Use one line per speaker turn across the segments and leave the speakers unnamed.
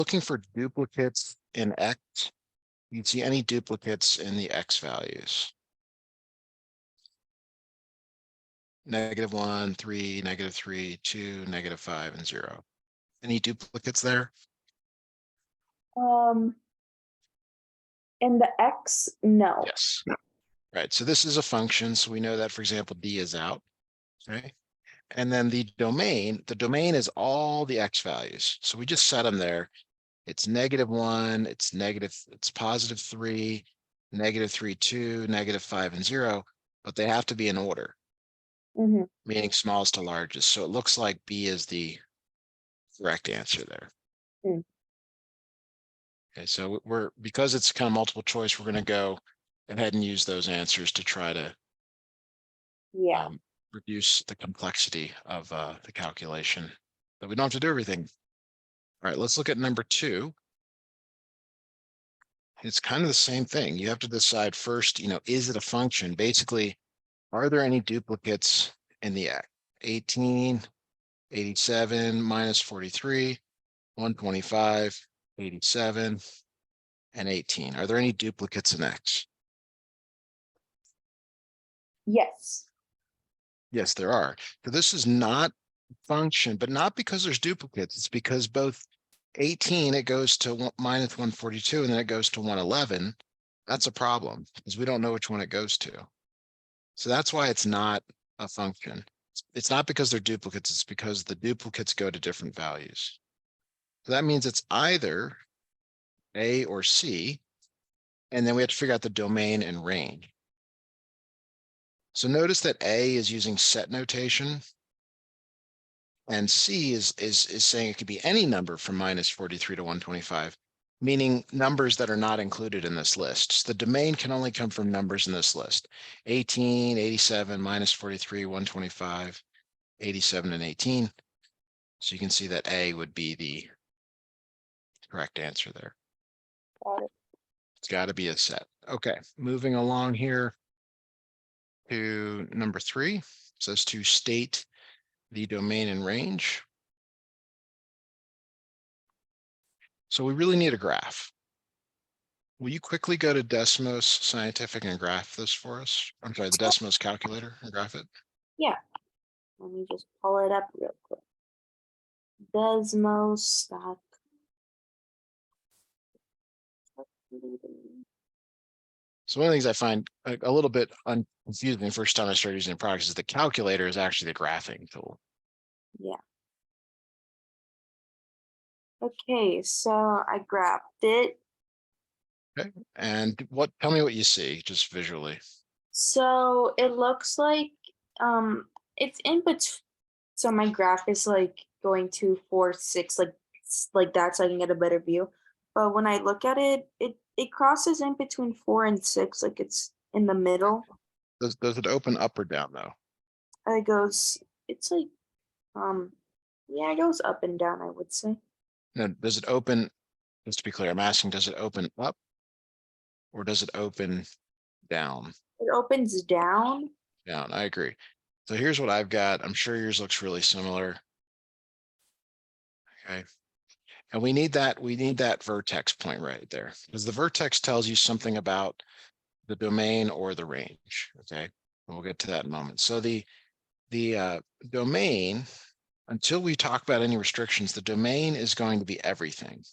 looking for duplicates in X. You see any duplicates in the X values? -1, 3, -3, 2, -5, and 0. Any duplicates there?
In the X, no.
Yes. Right. So this is a function. So we know that, for example, D is out. Okay. And then the domain is all the X values. So we just set them there. It's -1, it's +3, -3, 2, -5, and 0, but they have to be in order,
Mm-hmm.
meaning smallest to largest. So it looks like B is the correct answer there.
Mm.
Okay, so because it's kind of multiple choice, we're going to go ahead and use those answers to try to
Yeah.
reduce the complexity of the calculation, but we don't have to do everything. All right, let's look at number 2. It's kind of the same thing. You have to decide first, is it a function? Basically, are there any duplicates in the 18, 87, -43, 125, 87, and 18? Are there any duplicates in X?
Yes.
Yes, there are. So this is not function, but not because there's duplicates. It's because both 18, it goes to -142, and then it goes to 111. That's a problem because we don't know which one it goes to. So that's why it's not a function. It's not because they're duplicates. It's because the duplicates go to different values. So that means it's either A or C. And then we have to figure out the domain and range. So notice that A is using set notation. And C is saying it could be any number from -43 to 125, meaning numbers that are not included in this list. So the domain can only come from numbers in this list: 18, 87, -43, 125, 87, and 18. So you can see that A would be the correct answer there.
Got it.
It's got to be a set. Okay, moving along here to number 3. It says to state the domain and range. So we really need a graph. Will you quickly go to Desmos Scientific and graph this for us? I'm sorry, the Desmos calculator and graph it.
Yeah. Let me just pull it up real quick. Desmos stock.
So one of the things I find a little bit confusing the first time I started using it in practice is the calculator is actually the graphing tool.
Yeah. Okay, so I grabbed it.
Okay. And tell me what you see just visually.
So it looks like it's in between. So my graph is like going 2, 4, 6, like that, so I can get a better view. But when I look at it, it crosses in between 4 and 6, like it's in the middle.
Does it open up or down though?
It goes. It's like yeah, it goes up and down, I would say.
No, does it open, just to be clear, I'm asking, does it open up or does it open down?
It opens down.
Down, I agree. So here's what I've got. I'm sure yours looks really similar. Okay. And we need that vertex point right there, because the vertex tells you something about the domain or the range. Okay. And we'll get to that in a moment. So the domain, until we talk about any restrictions, the domain is going to be everything.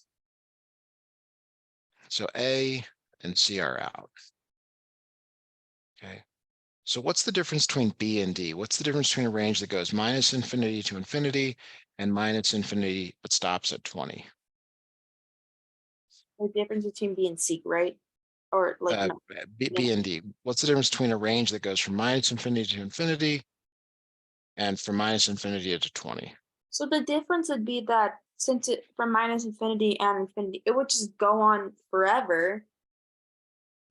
So A and C are out. Okay. So what's the difference between B and D? What's the difference between a range that goes -infinity to infinity and -infinity but stops at 20?
The difference between B and C, right? Or like
Uh,
no.
B,
Yeah.
B and D. What's the difference between a range that goes from -infinity to infinity and from -infinity to 20?
So the difference would be that since it from minus infinity and infinity, it would just go on forever.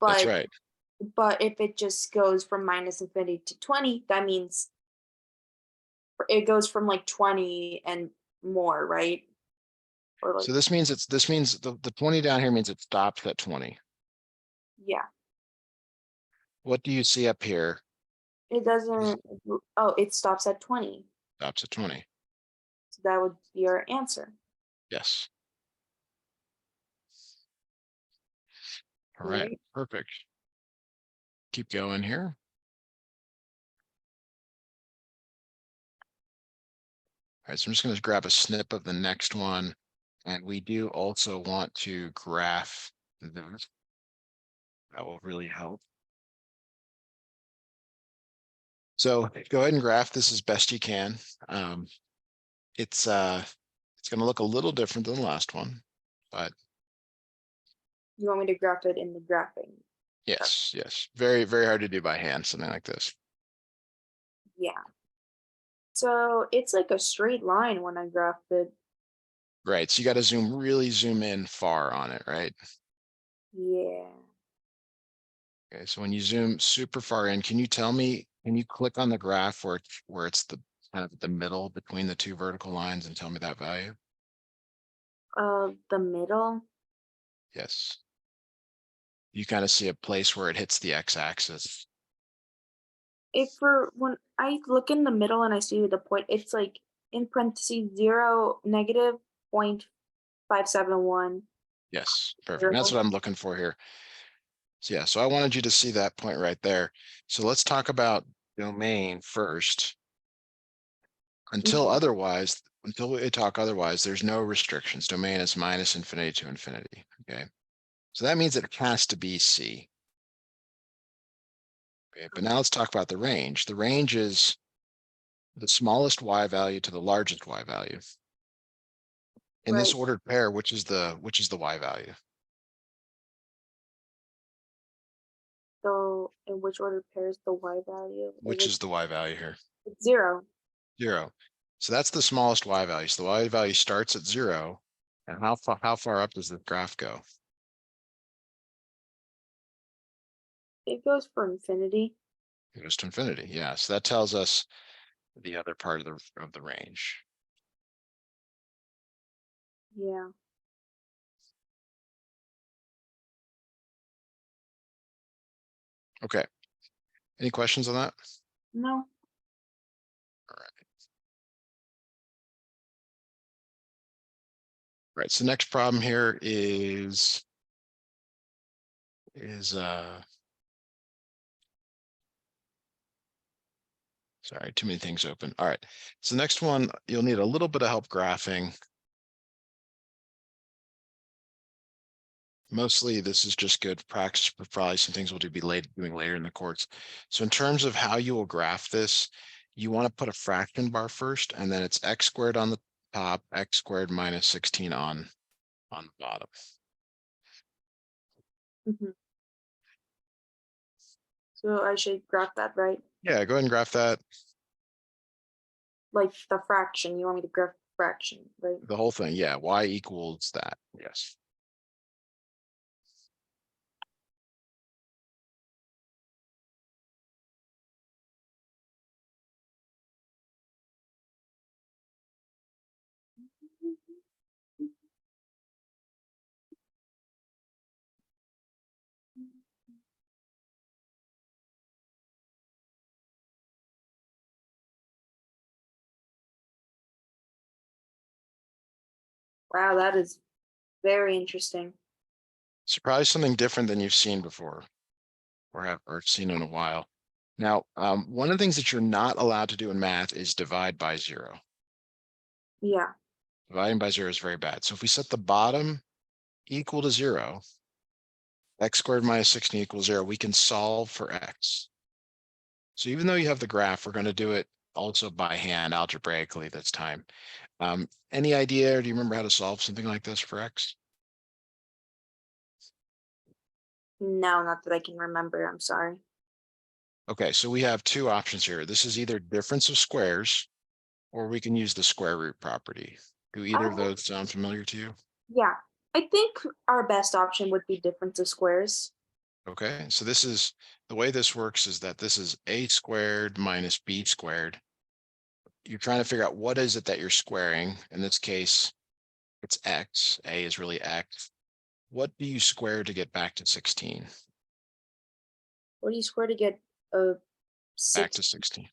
That's
But
right.
if it just goes from minus infinity to 20, that means it goes from like 20 and more, right? Or like
So this means the 20 down here means it stops at 20.
yeah.
What do you see up here?
It doesn't oh, it stops at 20.
Stops at 20.
So that would be your answer.
Yes. All right,
Right.
perfect. Keep going here. All right, so I'm just going to grab a snip of the next one. And we do also want to graph this. That will really help. So go ahead and graph this as best you can. It's going to look a little different than the last one, but
You want me to graph it in the graphing?
yes, yes, very, very hard to do by hand, something like this.
Yeah. So it's like a straight line when I graphed it.
Right, so you got to really zoom in far on it, right?
Yeah.
Okay, so when you zoom super far in, can you click on the graph where it's the kind of the middle between the two vertical lines and tell me that value?
The middle.
Yes. You kind of see a place where it hits the x-axis.
If for when I look in the middle and I see the point, it's like in parentheses 0 negative 0.571.
Yes, perfect. That's
0.
what I'm looking for here. So yeah, so I wanted you to see that point right there. So let's talk about domain first.
Mhm.
Until we talk otherwise, there's no restrictions. Domain is minus infinity to infinity. Okay. So that means it has to be C. Okay, but now let's talk about the range. The range is the smallest y value to the largest y value. In this
Right.
ordered pair, which is the y value?
So in which order pairs the y value?
Which is the y value here?
It's 0.
0. So that's the smallest y value. So the y value starts at 0. And how far up does the graph go?
It goes for infinity.
It goes to infinity. Yeah. So that tells us the other part of the range.
Yeah.
Okay. Any questions on that?
No.
All right. Right. So next problem here is sorry, too many things open. All right. So next one, you'll need a little bit of help graphing. Mostly this is just good practice, but probably some things we'll doing later in the course. So in terms of how you will graph this, you want to put a fraction bar first, and then it's x squared on the top, x squared minus 16 on the bottom.
Hmm. So I should graph that, right?
Yeah, go ahead and graph that.
Like the fraction. You want me to graph fraction, right?
The whole thing. Yeah, y equals that. Yes.
Wow, that is very interesting.
So probably something different than you've seen before or seen in a while. Now, one of the things that you're not allowed to do in math is divide by 0.
Yeah.
Dividing by 0 is very bad. So if we set the bottom equal to 0, x squared minus 16 equals 0, we can solve for x. So even though you have the graph, we're going to do it also by hand algebraically this time. Any idea, or do you remember how to solve something like this for x?
No, not that I can remember. I'm sorry.
Okay, so we have two options here. This is either difference of squares, or we can use the square root property. Do either of
Uh,
those sound familiar to you?
yeah. I think our best option would be difference of squares.
Okay, so this is the way this works is that this is a squared minus b squared. You're trying to figure out what is it that you're squaring. In this case, it's x. A is really x. What do you square to get back to 16?
What do you square to get a
Back
6?
to 16. Yeah,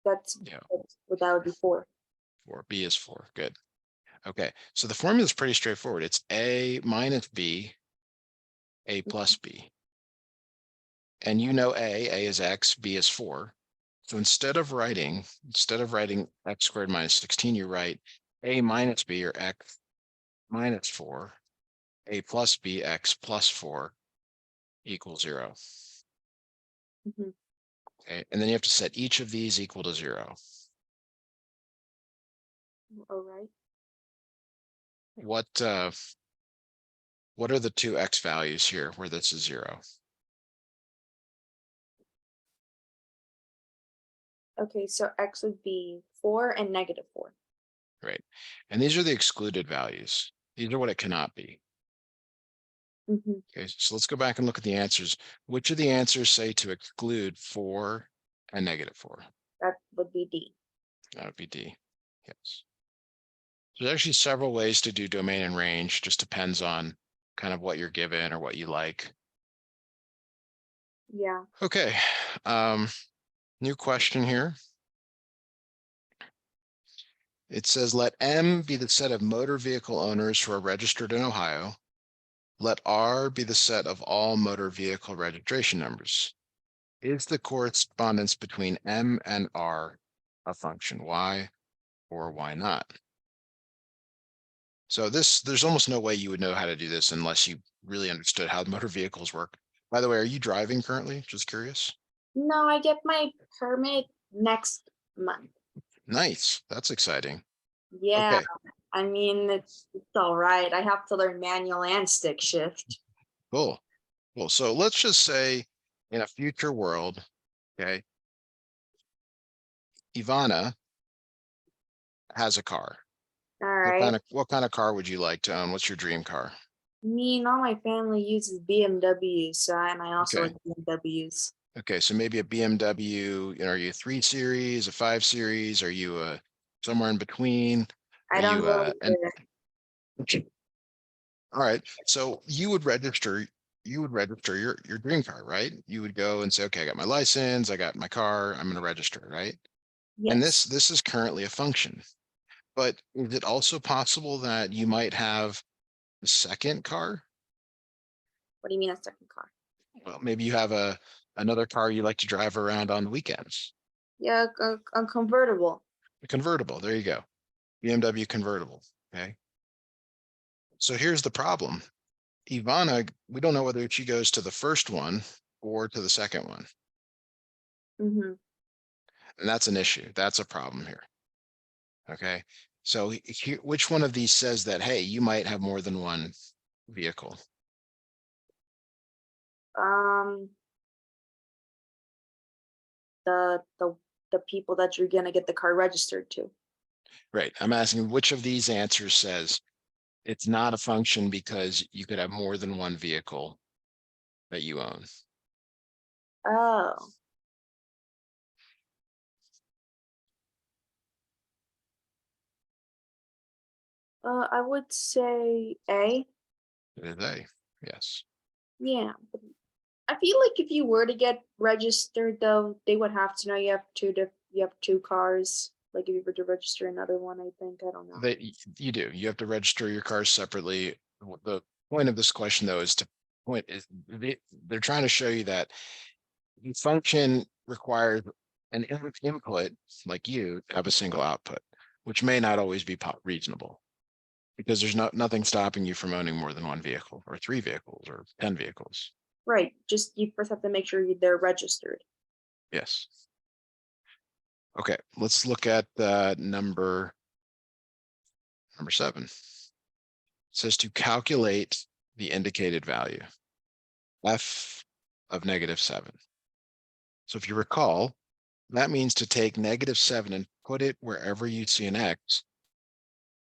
That's what that would be 4.
4. B is 4. Good. Okay, so the formula is pretty straightforward. It's a minus b A plus B. And you know A is X, B is 4. So instead of writing X squared minus 16, you write A minus B, or X minus 4, A plus B, X plus 4 equals 0.
Mhm.
Okay, and then you have to set each of these equal to 0.
All right.
What are the two X values here where this is 0?
Okay, so X would be 4 and -4.
Right. And these are the excluded values. These are what it cannot be.
Mhm.
Okay, so let's go back and look at the answers. Which of the answers say to exclude 4 and -4?
That would be D.
That would be D. Yes. There's actually several ways to do domain and range, just depends on kind of what you're given or what you like.
Yeah.
Okay, new question here. It says, let M be the set of motor vehicle owners who are registered in Ohio. Let R be the set of all motor vehicle registration numbers. Is the correspondence between M and R a function? Why or why not? So there's almost no way you would know how to do this unless you really understood how motor vehicles work. By the way, are you driving currently? Just curious.
No, I get my permit next month.
Nice. That's exciting.
Yeah,
Okay,
I mean, it's all right. I have to learn manual and stick shift.
cool. Cool. So let's just say in a future world, okay, Ivana has a car.
All right.
What kind of car would you like to own? What's your dream car?
Me and all my family uses BMWs, and I also
Okay.
like BMWs.
Okay, so maybe a BMW, are you a 3 Series, a 5 Series? Are you somewhere in between? Are
I don't
you
know
an
either.
all right. So you would register your dream car, right? You would go and say, okay, I got my license, I got my car, I'm gonna register, right? And this
Yes.
this is currently a function. But is it also possible that you might have a second car?
What do you mean a second car?
Well, maybe you have another car you like to drive around on the weekends.
Yeah, a convertible.
A convertible. There you go. BMW convertible. Okay. So here's the problem. Ivana, we don't know whether she goes to the first one or to the second one.
Mm-hmm.
And that's an issue. That's a problem here. Okay. So which one of these says that, hey, you might have more than one vehicle?
Um, the people that you're gonna get the car registered to.
Right. I'm asking which of these answers says it's not a function because you could have more than one vehicle that you own.
Oh, I would say A.
It is A. Yes.
Yeah, but I feel like if you were to get registered, though, they would have to know you have two cars. Like if you were to register another one, I think I don't know.
You do. You have to register your cars separately. The point of this question, though, is to point is they're trying to show you that the function requires an input like you to have a single output, which may not always be reasonable because there's nothing stopping you from owning more than one vehicle or 3 vehicles or 10 vehicles.
Right. Just you first have to make sure they're registered.
Yes. Okay, let's look at number 7. It says to calculate the indicated value, f of -7. So if you recall, that means to take -7 and put it wherever you see an x.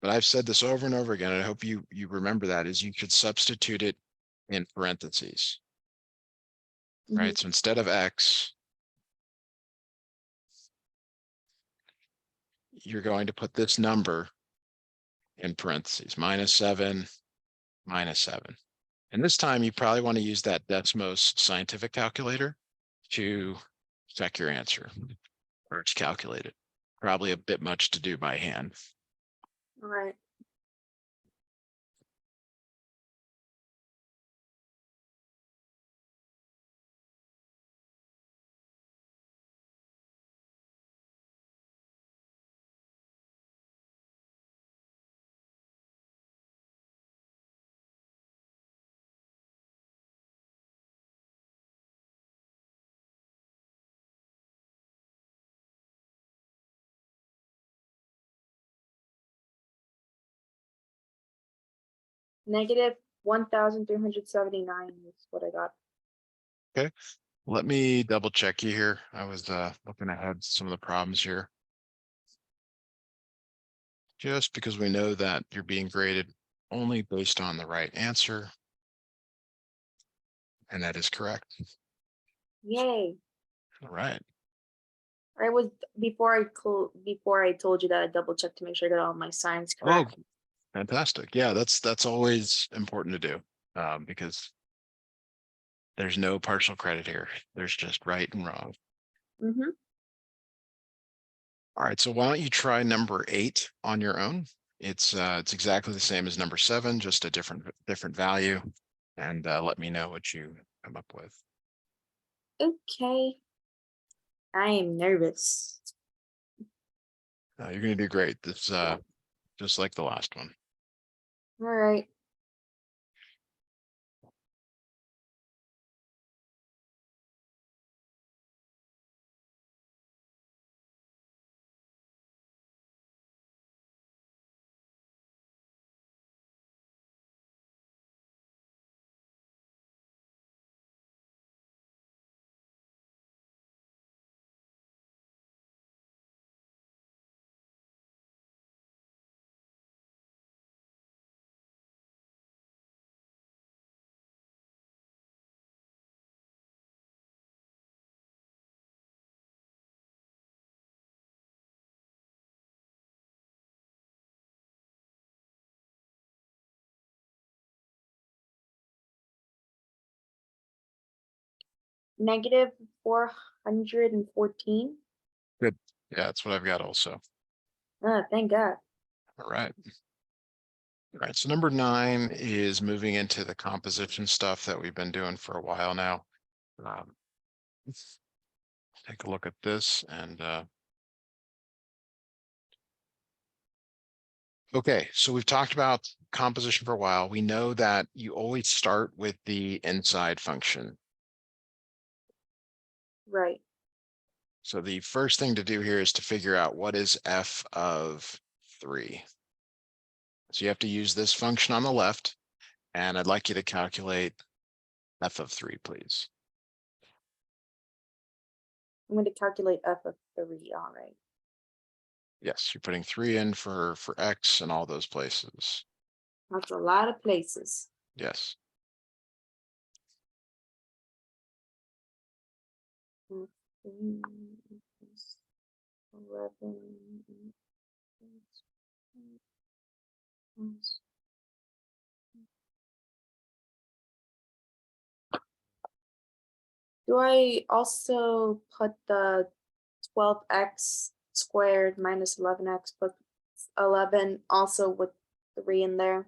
But I've said this over and over again, and I hope you remember that, is you should substitute it in parentheses,
Mhm.
right? So instead of x, you're going to put this number in parentheses, -7, -7. And this time you probably want to use that Desmos scientific calculator to check your answer or to calculate it. Probably a bit much to do by hand.
All right. Negative 1,379 is what I got.
Let me double check you here. I was looking ahead at some of the problems here. Just because we know that you're being graded only based on the right answer. And that is correct.
Yay.
All right.
I was before I told you that I double checked to make sure I got all my signs
Oh,
correct.
fantastic. Yeah, that's always important to do, because there's no partial credit here. There's just right and wrong.
Mm-hmm.
All right, so why don't you try number 8 on your own? It's exactly the same as number 7, just a different value. And let me know what you come up with.
Okay. I am nervous.
You're gonna do great. This just like the last one.
All right. Negative 414.
Good. Yeah, that's what I've got also.
Thank God.
All right. All right, so number 9 is moving into the composition stuff that we've been doing for a while now. Let's take a look at this and okay, so we've talked about composition for a while. We know that you always start with the inside function.
Right.
So the first thing to do here is to figure out what is f of 3. So you have to use this function on the left, and I'd like you to calculate f of 3, please.
I'm going to calculate f of 3. All right.
Yes, you're putting 3 in for x and all those places.
That's a lot of places.
Yes.
Mm, 3 equals 11 equals 8. Do I also put the 12x squared minus 11x plus 11 also with 3 in there?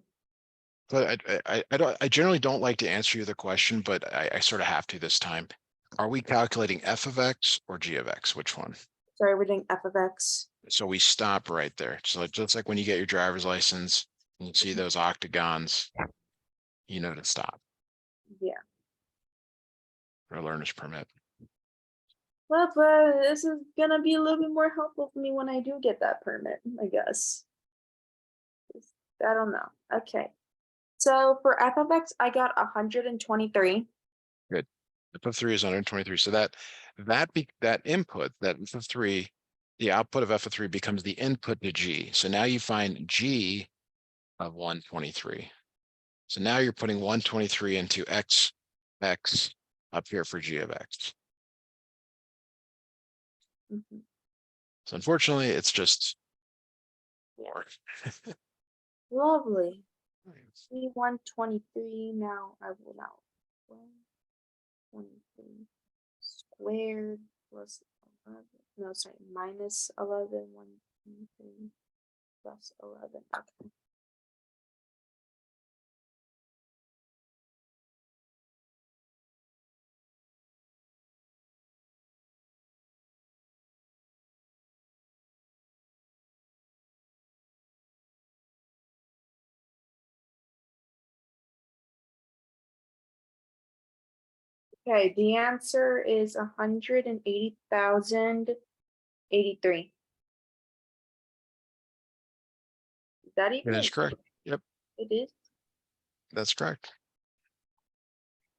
But I generally don't like to answer you the question, but I sort of have to this time. Are we calculating f of x or g of x? Which one?
Sorry, we're doing f of x.
So we stop right there. So just like when you get your driver's license and you see those octagons, you know to stop,
Yeah.
or a learner's permit.
Well, but this is gonna be a little bit more helpful for me when I do get that permit, I guess. I don't know. Okay. So for f of x, I got 123.
Good. F of 3 is 123. So that input, that f of 3, the output of f of 3 becomes the input to g. So now you find g of 123. So now you're putting 123 into x up here for g of x.
Mhm.
So unfortunately, it's just 4.
Lovely. See 123 now. I will now 123 squared plus 11. No, sorry, minus 11. 123 plus 11. Okay. Okay, the answer is 180,083. Is that
That
even?
is correct. Yep.
It is.
that's correct.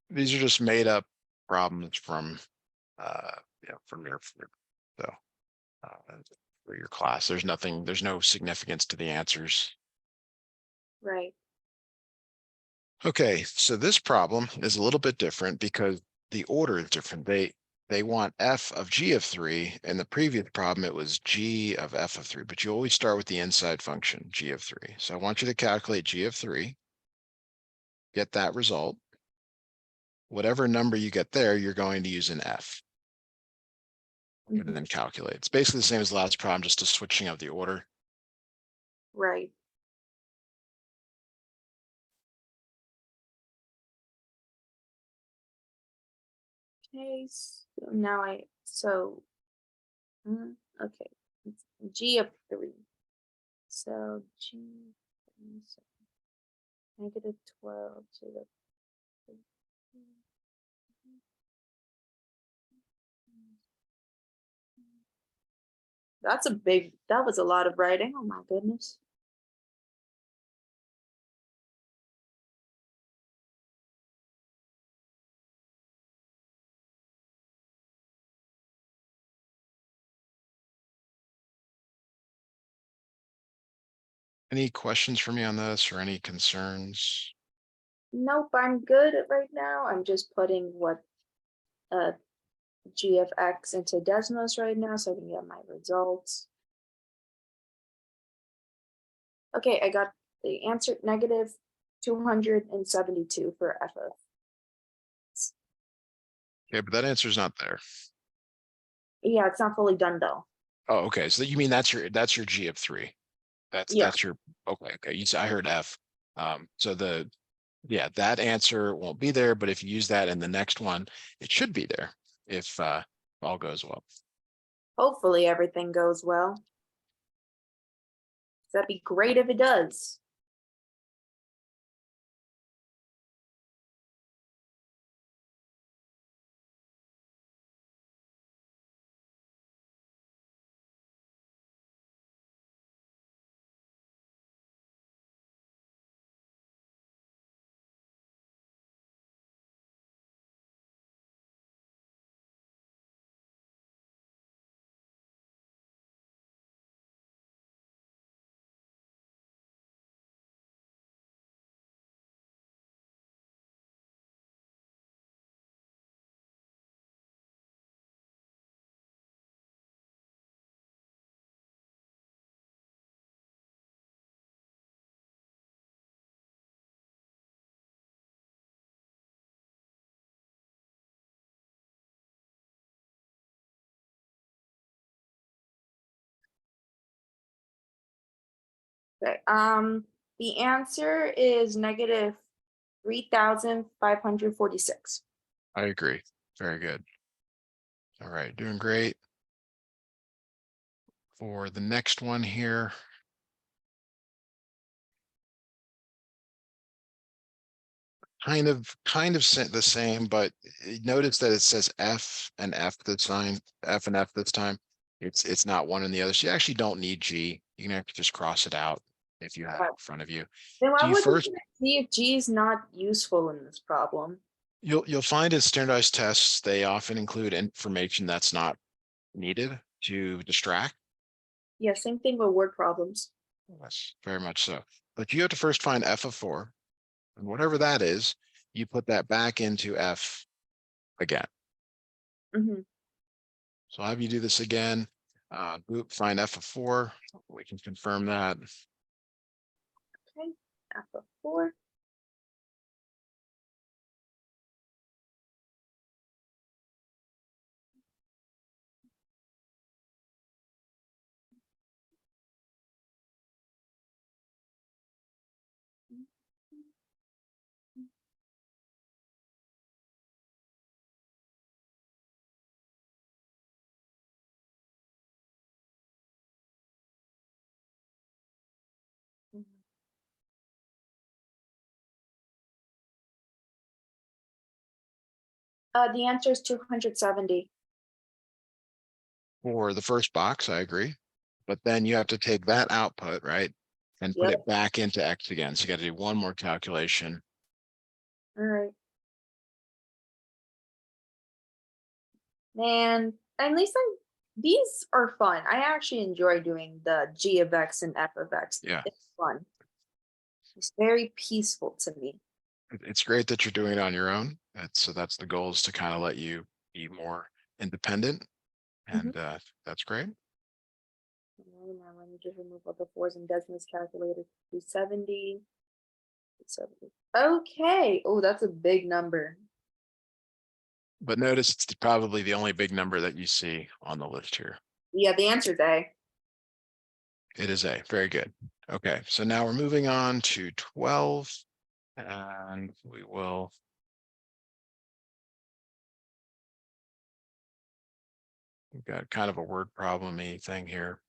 These are just made up problems from, from your, so, for your class. There's no significance to the answers.
Right.
Okay, so this problem is a little bit different because the order is different. They want f of g of 3. In the previous problem, it was g of f of 3, but you always start with the inside function, g of 3. So I want you to calculate g of 3, get that result. Whatever number you get there, you're going to use an f and
Mhm.
then calculate. It's basically the same as the last problem, just a switching of the order.
Right. Okay, so now okay, it's g of 3. So g, so -12 to the 15. That was a lot of writing. Oh my goodness.
Any questions for me on this or any concerns?
Nope, I'm good right now. I'm just putting what uh g of x into Desmos right now so I can get my results. Okay, I got the answer -272 for f of.
Okay, but that answer is not there.
Yeah, it's not fully done though.
Oh, okay. So you mean that's your g of 3.
Yeah.
That's your, okay. Okay. I heard f. So yeah, that answer won't be there, but if you use that in the next one, it should be there if all goes well.
Hopefully everything goes well. That'd be great if it does. Okay. The answer is -3,546.
I agree. Very good. All right, doing great. For the next one here, the same, but notice that it says f and f this time, f and f this time. It's not one and the other. So you actually don't need g. You can actually just cross it out if you have it in front of you.
Then why
Do you
would
first,
see if G is not useful in this problem?
you'll find in standardized tests, they often include information that's not needed to distract.
Yeah, same thing with word problems.
Yes, very much so. But you have to first find f of 4, and whatever that is, you put that back into f again.
Hmm.
So I'll have you do this again. Find f of 4. We can confirm that.
Okay, f of 4. The answer is 270.
For the first box, I agree. But then you have to take that output, right? And put
Yep.
it back into X again. So you got to do one more calculation.
All right. Man, at least these are fun. I actually enjoy doing the G of X and F of X.
Yeah.
It's fun. It's very peaceful to me.
It's great that you're doing it on your own. That's the goal, is to kind of let you be more independent.
Mhm.
And that's great.
Now let me just remove all the fours and decimals calculated. 270. 270. Okay. Oh, that's a big number.
But notice it's probably the only big number that you see on the list here.
Yeah, the answer's A.
It is A. Very good. Okay, so now we're moving on to 12. And we will. We've got kind of a word problem-y thing here.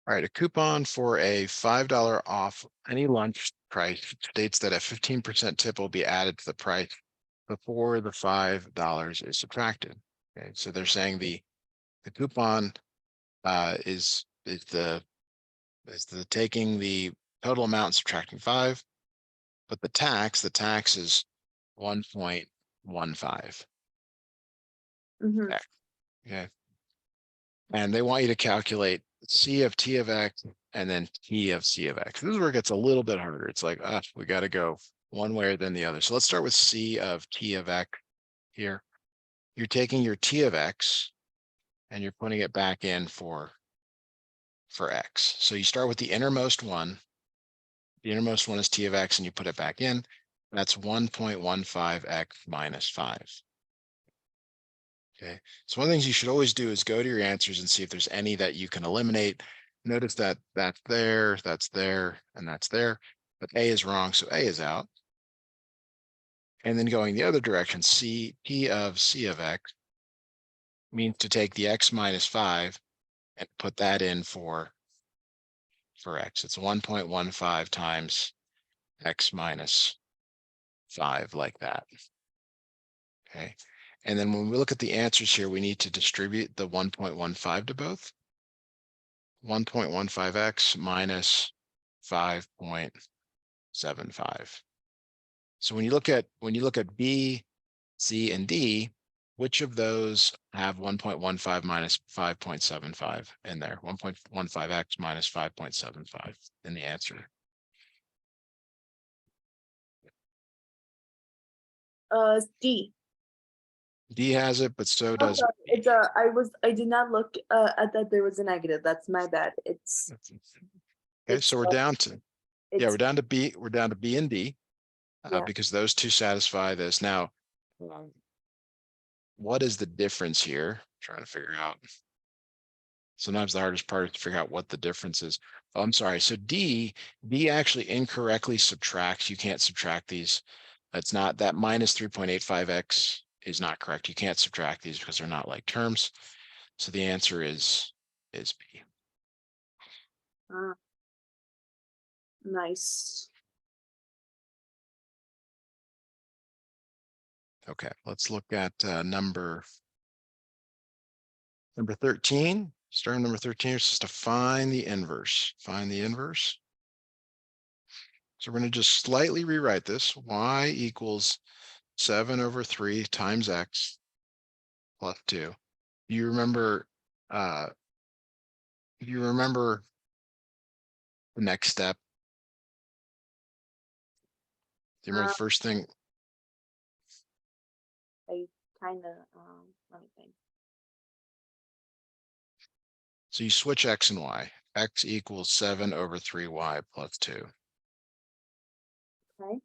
All right, a coupon for a $5 off any lunch price states that a 15% tip will be added to the price before the $5 is subtracted. Okay, so they're saying the coupon is the taking the total amount and subtracting 5, but the tax is 1.15.
Mm-hmm.
Okay. And they want you to calculate C of T of X and then T of C of X. This is where it gets a little bit harder. It's like, we got to go one way or then the other. So let's start with C of T of X here. You're taking your T of X and you're putting it back in for X. So you start with the innermost one. The innermost one is T of X and you put it back in. That's 1.15X minus 5. Okay, so one of the things you should always do is go to your answers and see if there's any that you can eliminate. Notice that that's there, and that's there, but A is wrong, so A is out. And then going the other direction, P of C of X means to take the X minus 5 and put that in for X. It's 1.15 times X minus 5, like that. Okay, and then when we look at the answers here, we need to distribute the 1.15 to both. 1.15x minus 5.75. So when you look at B, C, and D, which of those have 1.15 minus 5.75 in there? 1.15x minus 5.75 in the answer.
D.
D has it, but so
Oh,
does
sorry.
B.
It's I did not look at that there was a negative. That's my bad.
Okay, so we're down to
it's
we're down to B. We're down to B and D
yeah.
because those two satisfy this. Now, what is the difference here? Trying to figure out. Sometimes the hardest part is to figure out what the difference is. Oh, I'm sorry. So D actually incorrectly subtracts. You can't subtract these. That's not that minus 3.85x is not correct. You can't subtract these because they're not like terms. So the answer is B.
Ah, nice.
Okay, let's look at number 13. Starting number 13 is just to find the inverse. Find the inverse. So we're going to just slightly rewrite this. Y equals 7 over 3 times X plus 2. You remember, uh, you remember the next step? Do you remember
Uh,
the first thing?
I kind of let me think.
So you switch X and Y. X equals 7 over 3Y plus 2.
Okay.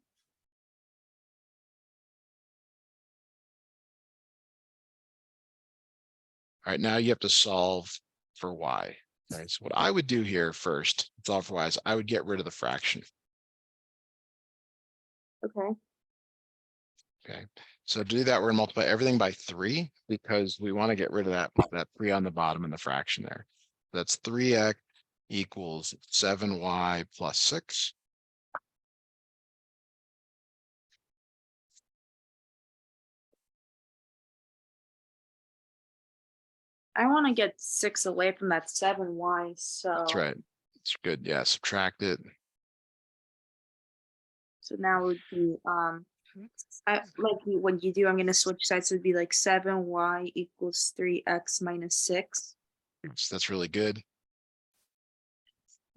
All right, now you have to solve for Y. Okay, so what I would do here first, solve for Y, is I would get rid of the fraction.
Okay.
Okay, so to do that, we're gonna multiply everything by 3 because we want to get rid of that 3 on the bottom in the fraction there. That's 3x equals 7y plus 6.
I want to get 6 away from that 7y.
That's
So
right. It's good. Yeah, subtract it.
So now it would be what you do, I'm gonna switch sides. So it'd be like 7y equals 3x minus 6.
That's really good.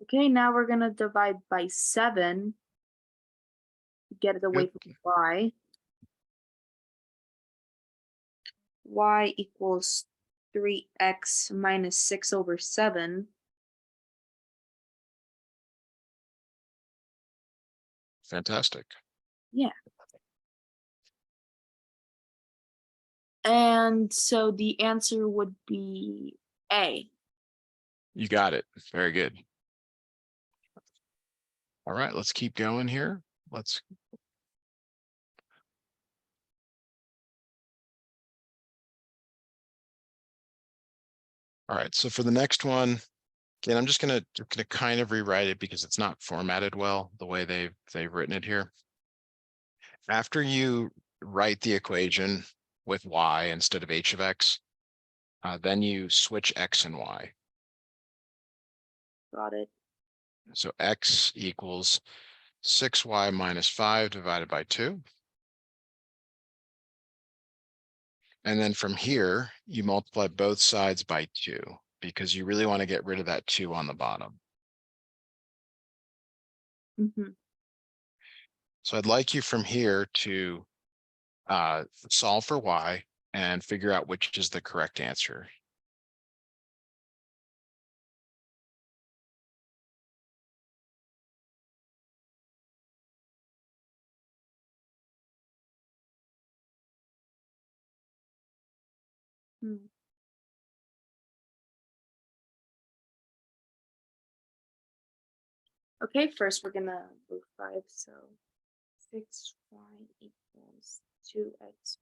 Okay, now we're gonna divide by 7 to get it away
Good.
from y. Y equals 3x minus 6 over 7.
Fantastic.
Yeah. And so the answer would be A.
You got it. Very good. All right, let's keep going here. Let's. All right, so for the next one, again, I'm just gonna kind of rewrite it because it's not formatted well the way they've written it here. After you write the equation with y instead of h of x, then you switch x and y.
Got it.
So x equals 6y minus 5 divided by 2. And then from here, you multiply both sides by 2 because you really want to get rid of that 2 on the bottom.
Mm-hmm.
So I'd like you from here to solve for y and figure out which is the correct answer.
Hmm. Okay, first we're gonna move 5, so 6y equals 2x.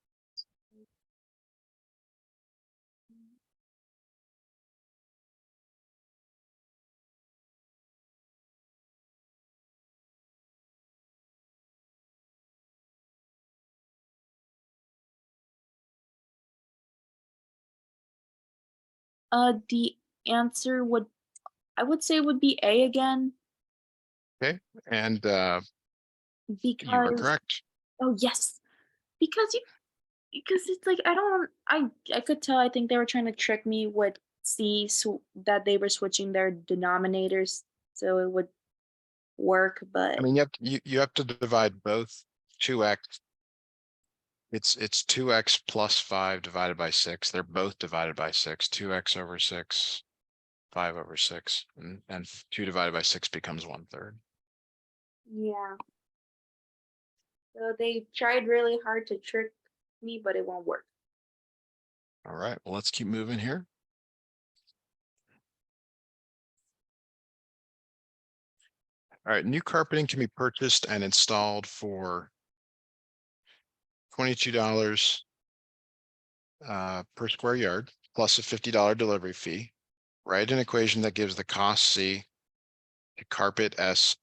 The answer would, I would say, would be A again,
Okay, and you are
because
correct.
oh yes, because because it's like I could tell, I think they were trying to trick me with C, so that they were switching their denominators so it would work,
I
but
mean, you have to divide both 2x. It's 2x plus 5 divided by 6. They're both divided by 6. 2x over 6, 5 over 6, and 2 divided by 6 becomes 1/3.
yeah. So they tried really hard to trick me, but it won't work.
All right, well, let's keep moving here. All right, new carpeting can be purchased and installed for $22 per square yard, plus a $50 delivery fee. Write an equation that gives the cost C to carpet S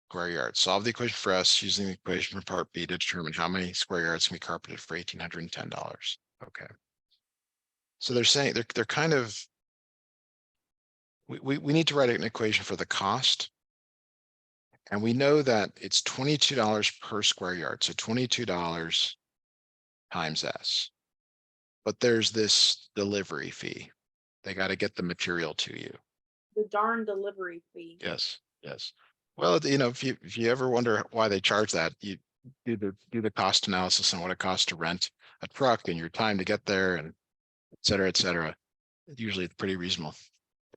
square yards. Solve the equation for S using the equation for part B to determine how many square yards can be carpeted for $1,810. Okay. So they're saying they're kind of, we need to write an equation for the cost. And we know that it's $22 per square yard. So $22 times S. But there's this delivery fee. They got to get the material to you.
The darn delivery fee.
Yes, yes. Well, if you ever wonder why they charge that, you do the cost analysis on what it costs to rent a truck and your time to get there and et cetera, et cetera. Usually it's pretty reasonable.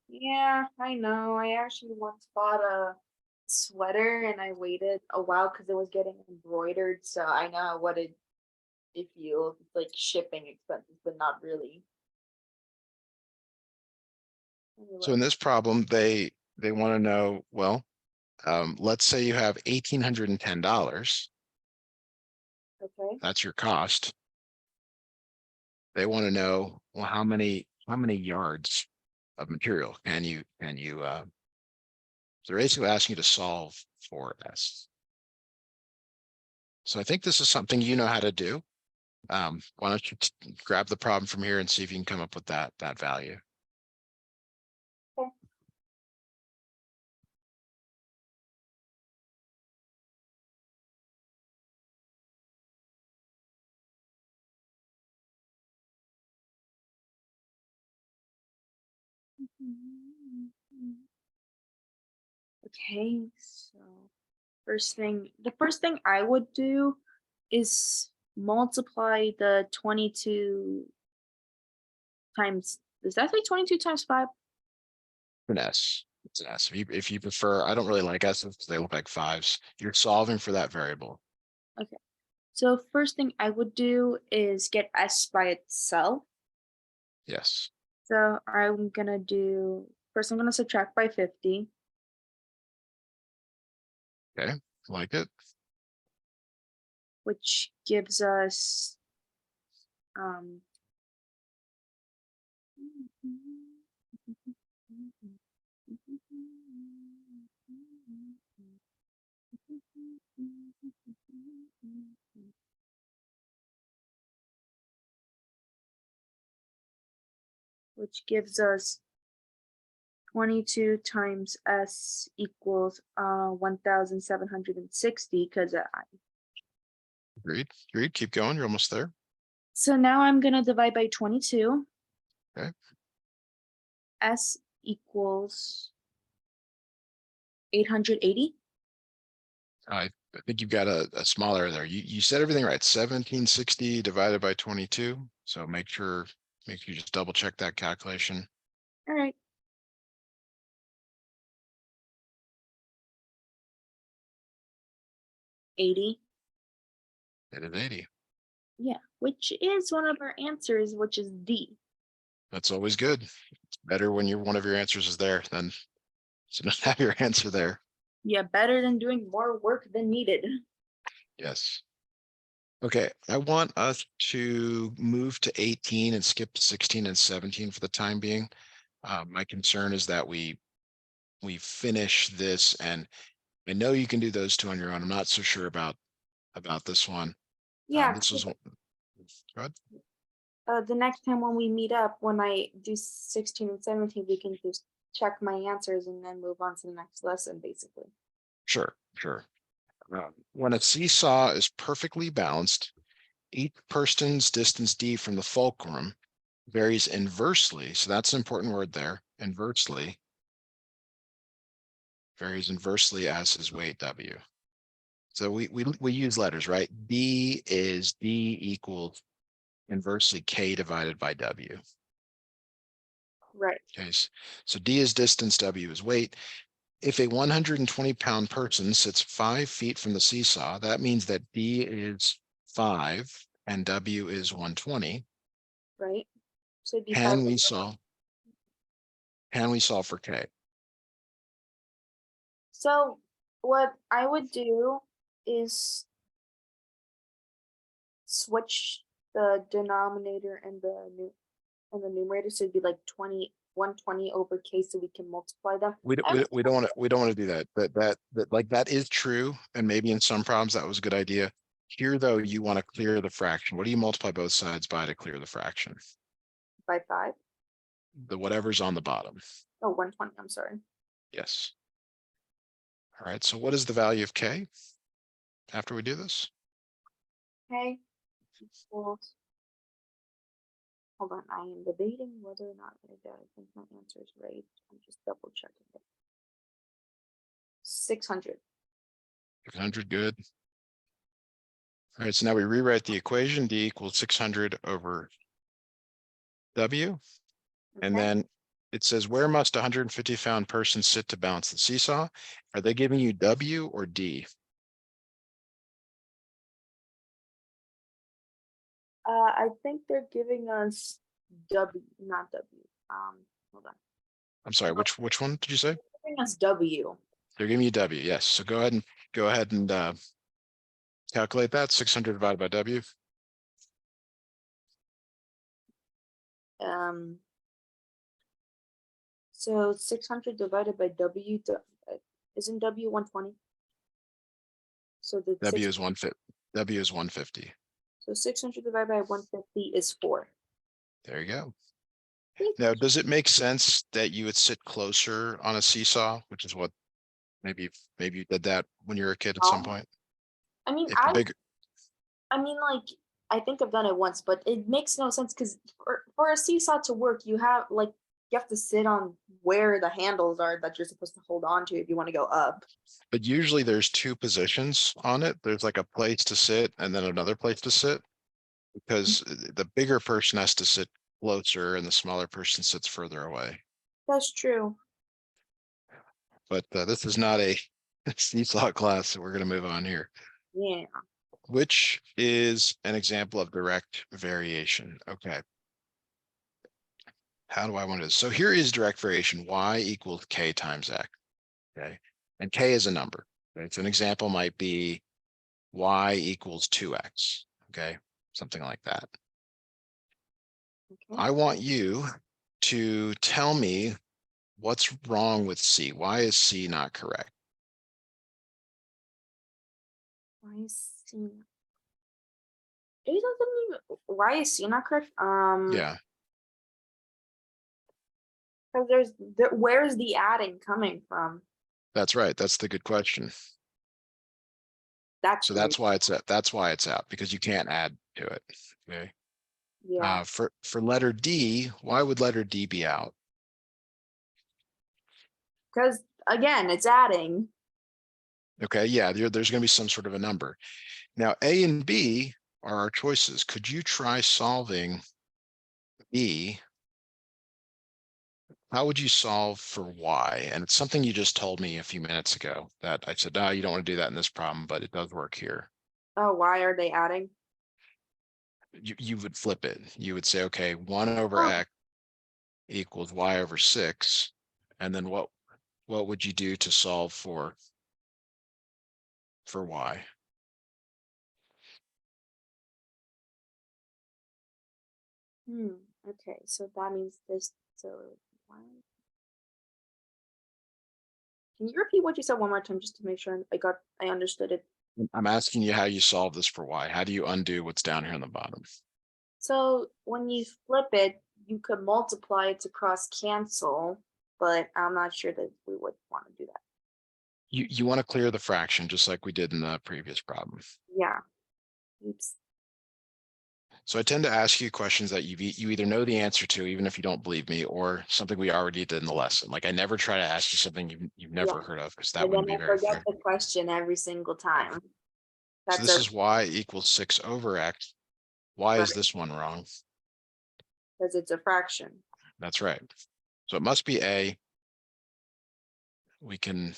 Yeah, I know. I actually once bought a sweater and I waited a while because it was getting embroidered. So I know what it feels. It's like shipping expenses, but not really.
So in this problem, they want to know, well, let's say you have $1,810.
Okay.
That's your cost. They want to know, well, how many yards of material they're basically asking you to solve for S. So I think this is something you know how to do. Why don't you grab the problem from here and see if you can come up with that value.
Okay. Okay, so the first thing I would do is multiply the 22 times, does that say 22 times 5?
An S. It's an S. If you prefer, I don't really like S's because they look like fives. You're solving for that variable.
Okay. So first thing I would do is get S by itself.
Yes.
So I'm gonna do, first I'm gonna subtract by 50,
Okay. Like it.
which gives us which gives us 22 times S equals 1760, because
Agreed. Agreed. Keep going. You're almost there.
so now I'm gonna divide by 22.
Okay.
S equals 880.
I think you've got a smaller there. You said everything right. 1760 divided by 22. So make sure you just double check that calculation.
All right. 80.
It is 80.
Yeah, which is one of our answers, which is D.
That's always good. It's better when one of your answers is there than to not have your answer there.
Yeah, better than doing more work than needed.
Yes. Okay, I want us to move to 18 and skip 16 and 17 for the time being. My concern is that we finish this, and I know you can do those two on your own. I'm not so sure about this one.
Yeah,
This was one. Go ahead.
the next time when we meet up, when I do 16 and 17, we can just check my answers and then move on to the next lesson, basically.
Sure, sure. When a seesaw is perfectly balanced, each person's distance d from the fulcrum varies inversely. So that's an important word there. Inversely varies inversely as his weight w. So we use letters, right? D is D equals inversely K divided by W.
Right.
Okay, so D is distance, W is weight. If a 120-pound person sits 5 feet from the seesaw, that means that D is 5 and W is 120.
Right. So it'd be 5.
Can we solve for K?
So what I would do is switch the denominator and the numerator, so it'd be like 120 over K, so we can multiply them.
We don't want to do that. That is true, and maybe in some problems that was a good idea. Here, though, you want to clear the fraction. What do you multiply both sides by to clear the fraction?
By 5.
The whatever's on the bottom.
Oh, 120. I'm sorry.
Yes. All right. So what is the value of K after we do this?
K equals. Hold on, I am debating whether or not I think my answer is right. I'm just double checking it. 600.
600, good. All right, so now we rewrite the equation. D equals 600 over W. And
Okay.
then it says, where must a 150-pound person sit to balance the seesaw? Are they giving you W or D?
I think they're giving us W, not W. Hold on.
I'm sorry, which one did you say?
They're giving us W.
They're giving you W, yes. So go ahead and calculate that. 600 divided by W.
So 600 divided by W, isn't W 120? So the
W is 150. W is 150.
So 600 divided by 150 is 4.
There you go.
Thank
Now, does it make sense that you would sit closer on a seesaw, which is what maybe you did that when you were a kid at some
you.
point?
I mean,
If the bigger,
like, I think I've done it once, but it makes no sense because for a seesaw to work, you have like you have to sit on where the handles are that you're supposed to hold on to if you want to go up.
But usually there's two positions on it. There's like a place to sit and then another place to sit. Because the bigger person has to sit closer and the smaller person sits further away.
That's true.
But this is not a seesaw class, so we're going to move on here.
Yeah.
Which is an example of direct variation. Okay. How do I want to? So here is direct variation. Y equals K times X. Okay. And K is a number. Okay. So an example might be Y equals 2X. Okay. Something like that.
Okay.
I want you to tell me what's wrong with C. Why is C not correct?
Why is C? It doesn't even. Why is C not correct?
Yeah,
Because where's the adding coming from?
that's right. That's the good question.
That's
So
the
that's
reason.
why it's out. That's why it's out, because you can't add to it. Okay.
Yeah.
For letter D, why would letter D be out?
Because again, it's adding.
Okay, yeah, there's going to be some sort of a number. Now, A and B are our choices. Could you try solving B? How would you solve for Y? And it's something you just told me a few minutes ago that I said, no, you don't want to do that in this problem, but it does work here.
Oh, why are they adding?
You would flip it. You would say, okay, 1 over
Oh.
X equals Y over 6. And then what would you do to solve for Y?
Okay, so that means this. So why? Can you repeat what you said one more time just to make sure I understood it?
I'm asking you how you solve this for Y. How do you undo what's down here on the bottom?
So when you flip it, you could multiply it to cross cancel, but I'm not sure that we would want to do that.
You want to clear the fraction just like we did in the previous problem.
Yeah. Oops.
So I tend to ask you questions that you either know the answer to, even if you don't believe me, or something we already did in the lesson. Like I never try to ask you something you've
Yeah.
never heard of, because that
And then
wouldn't be
I
very
forget
fair.
the question every single time.
So
That's
this
a
is Y equals 6 over X. Why
right
is this one wrong?
because it's a fraction.
That's right. So it must be A. We can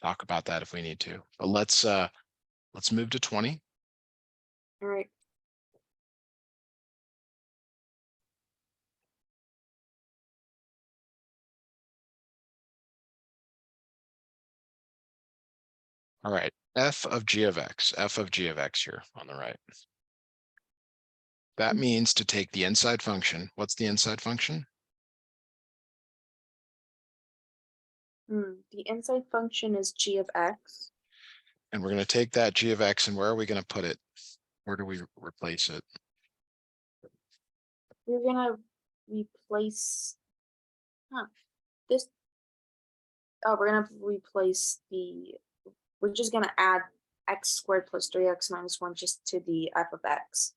talk about that if we need to, but let's move to 20.
All right.
All right, f of g of x here on the right. That means to take the inside function. What's the inside function?
The inside function is g of x.
And we're going to take that g of x, and where are we going to put it? Where do we replace it?
We're gonna replace this. Oh, we're gonna replace the. We're just gonna add x squared plus 3x minus 1 just to the f of x.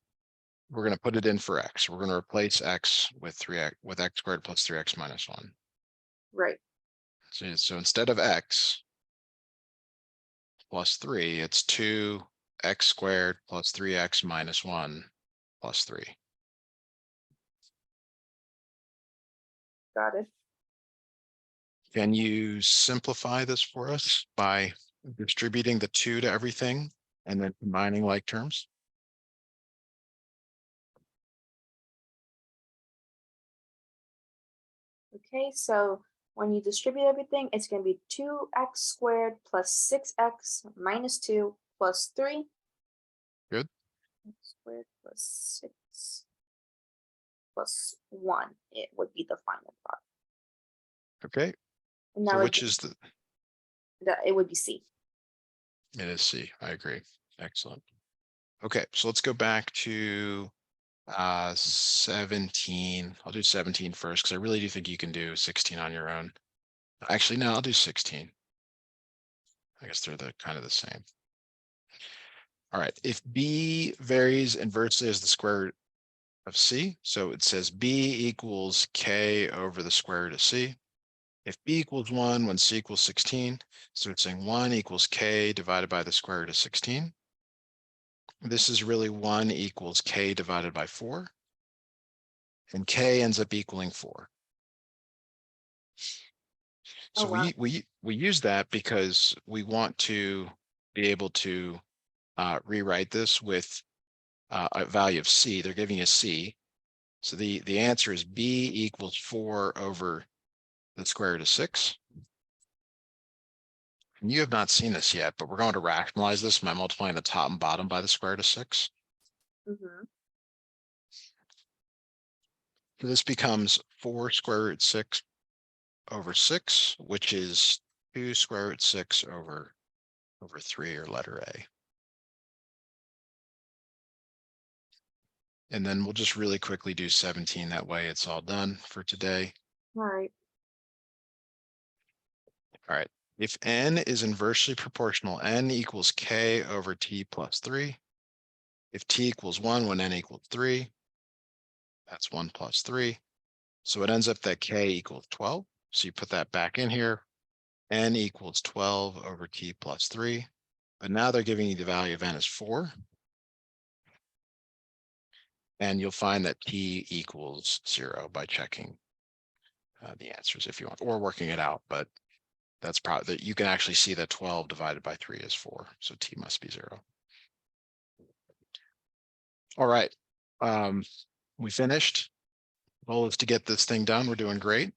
We're going to put it in for x. We're going to replace x with x squared plus 3x minus 1.
Right.
So instead of x plus 3, it's 2x squared plus 3x minus 1 plus 3.
Got it.
Can you simplify this for us by distributing the 2 to everything and then combining like terms?
Okay, so when you distribute everything, it's going to be 2x squared plus 6x minus 2 plus 3.
Good.
X squared plus 6 plus 1. It would be the final product.
Okay.
And
So
that
which is
it would be C.
it is C. I agree. Excellent. Okay, so let's go back to 17. I'll do 17 first because I really do think you can do 16 on your own. Actually, no, I'll do 16. I guess they're kind of the same. All right, if B varies inversely as the square root of C. So it says B equals K over the square root of C. If B equals 1 when C equals 16, so it's saying 1 equals K divided by the square root of 16. This is really 1 equals K divided by 4. And K ends up equaling 4.
Oh
So
wow.
we use that because we want to be able to rewrite this with a value of C. They're giving us C. So the answer is B equals 4 over the square root of 6. And you have not seen this yet, but we're going to rationalize this by multiplying the top and bottom by the square root of 6.
Mm-hmm.
So this becomes 4 square root 6 over 6, which is 2 square root 6 over 3, or letter A. And then we'll just really quickly do 17. That way it's all done for today.
All right.
All right. If n is inversely proportional, n equals k over t plus 3. If t equals 1 when n equals 3, that's 1 plus 3. So it ends up that k equals 12. So you put that back in here. N equals 12 over t plus 3. But now they're giving you the value of n is 4. And you'll find that t equals 0 by checking the answers if you want, or working it out. But that's probably that you can actually see that 12 divided by 3 is 4. So t must be 0. All right. We finished. Goal is to get this thing done. We're doing great.